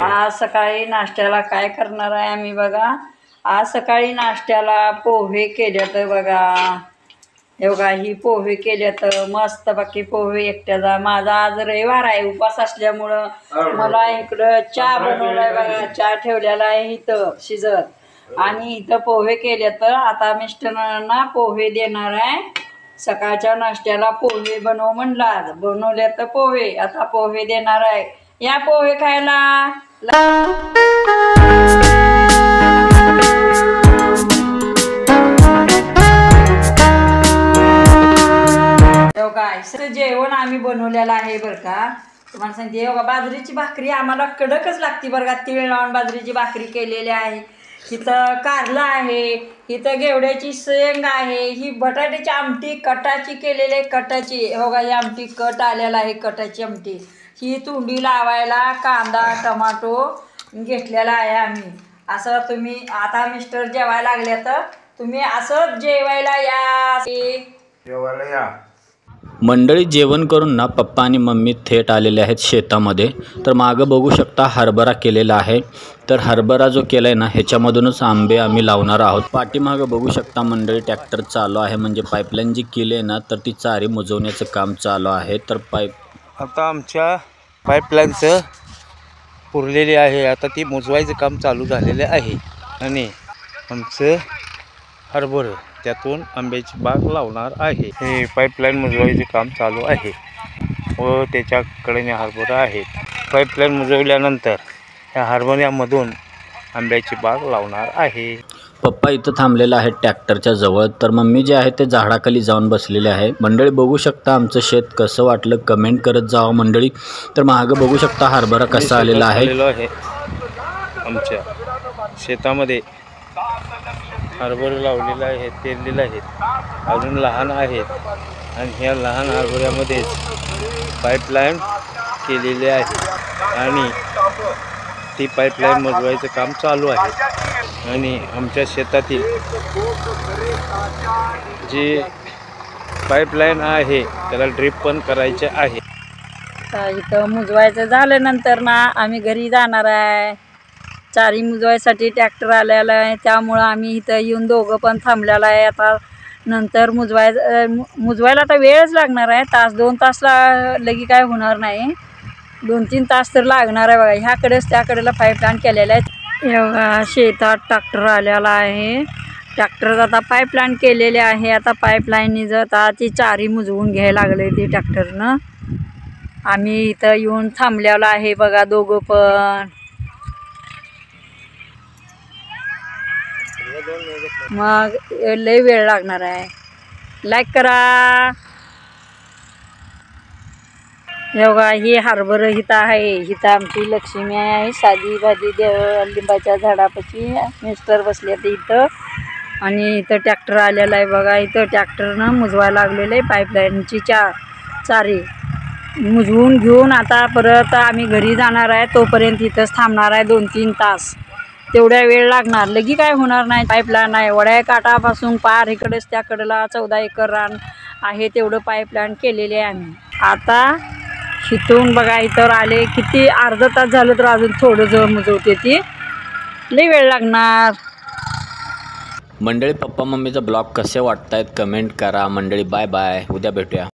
आज सकाळी नाश्त्याला काय करणार आहे आम्ही बघा। आज सकाळी नाश्त्याला पोहे केलेत बघा। हे बघा ही पोहे केलेत मस्त बाकी पोहे एकट्याचा। माझा आज रविवार आहे उपवास असल्यामुळं मला इकडं चहा बनवलाय बघा। चहा ठेवलेला आहे इथं शिजत आणि इथं पोहे केलेत। आता मिस्टरांना पोहे देणार आहे। सकाळच्या नाश्त्याला पोहे बनव म्हणला बनवले तर पोहे आता पोहे देणार आहे। या पोहे खायला। जेवण आम्ही बनवलेलं आहे बरं का। तुम्हाला सांगते बघा बाजरीची भाकरी आम्हाला कडकच लागते बरं का। तीळ लावून बाजरीची भाकरी केलेली आहे। इथं कारलं आहे, इथं घेवड्याची शेंग आहे, ही बटाट्याची आमटी कटाची केलेली आहे कटाची। बघा ही आमटी कट आलेला आहे कटाची आमटी। ही तुंडी लावायला कांदा टमाटो घेतलेला आहे आम्ही। असं तुम्ही आता मिस्टर जेवायला लागले तर तुम्ही असं जेवायला या। मंडळी जेवण करून ना पप्पा आणि मम्मी थेट आलेले आहेत शेतामध्ये। तर मागं बघू शकता हरभरा केलेला आहे। तर हरभरा जो केला आहे ना ह्याच्यामधूनच आंबे आम्ही लावणार आहोत। पाठीमागं बघू शकता मंडळी ट्रॅक्टर चालू आहे म्हणजे पाईपलाईन जी केली आहे ना तर ती चारी मुजवण्याचं काम चालू आहे। तर आता आमच्या पाईपलाईनचं पुरलेली आहे, आता ती मुजवायचं काम चालू झालेलं आहे आणि आमचं हरभरा त्यातून आंब्याची बाग लावणार आहे। हे पाईपलाईन मुजवायचे काम चालू आहे व त्याच्याकडे हरभरा आहे। पाईपलाईन मुजवल्यानंतर ह्या हरभऱ्यामधून आंब्याची बाग लावणार आहे। पप्पा इथं थांबलेला आहे ट्रॅक्टरच्या जवळ। तर मम्मी जे आहे ते झाडाखाली जाऊन बसलेले आहे। मंडळी बघू शकता आमचं शेत कसं वाटलं कमेंट करत जावं मंडळी। तर मागं बघू शकता हरभरा कसा आलेला आहे। आमच्या शेतामध्ये हरभरे लावलेले आहेत, पेरलेले आहेत, अजून लहान आहेत आणि ह्या लहान हरभऱ्यामध्येच पाईपलाईन केलेली आहे आणि ती पाईपलाईन मोजवायचं काम चालू आहे आणि आमच्या शेतातील जी पाईपलाईन आहे त्याला ड्रिप पण करायचे आहे। इथं मुजवायचं झाल्यानंतर ना आम्ही घरी जाणार आहे। चारी मुजवायसाठी ट्रॅक्टर आलेला आहे त्यामुळं आम्ही इथं येऊन दोघं पण थांबलेला आहे। आता नंतर मुजवायला आता वेळच लागणार आहे, तास 2 तास लगी काय होणार नाही, 2-3 तास तर लागणार आहे बघा। ह्याकडेच त्याकडेला पाईपलाईन केलेलं आहे। एवढा शेतात ट्रॅक्टर आलेला आहे। ट्रॅक्टर आता पाईपलाईन केलेले आहे। आता पाईपलाईननी जर आता ती चारी मुजवून घ्यायला लागले ती ट्रॅक्टरनं। आम्ही इथं येऊन थांबलेला आहे बघा दोघं पण। मग लय वेळ लागणार आहे। लाईक करा। एवढा ही हरभरा हिथं आहे। हिथं आमची लक्ष्मी आहे साधी भाजी लिंबाच्या झाडापाशी मिस्टर बसले ते इथं आणि इथं ट्रॅक्टर आलेला आहे बघा। इथं ट्रॅक्टरनं मुजवायला लागलेलं आहे पाईपलाईनची चारी मुजवून घेऊन आता परत आम्ही घरी जाणार आहे। तोपर्यंत इथंच थांबणार आहे 2-3 तास, तेवढ्या वेळ लागणार, लगी काय होणार नाही। पाईपलाईन आहे वड्या काठापासून पार इकडेच त्याकडेला 14 एकर रान आहे तेवढं पाईपलाईन केलेली आहे आम्ही। आता इथून बघा इथं आले किती अर्धा तास झालं तर अजून थोडं जवळ मुजवते ती, लई वेळ लागणार। मंडळी पप्पा मम्मीचा ब्लॉग कसे वाटतायत कमेंट करा मंडळी। बाय बाय, उद्या भेटूया।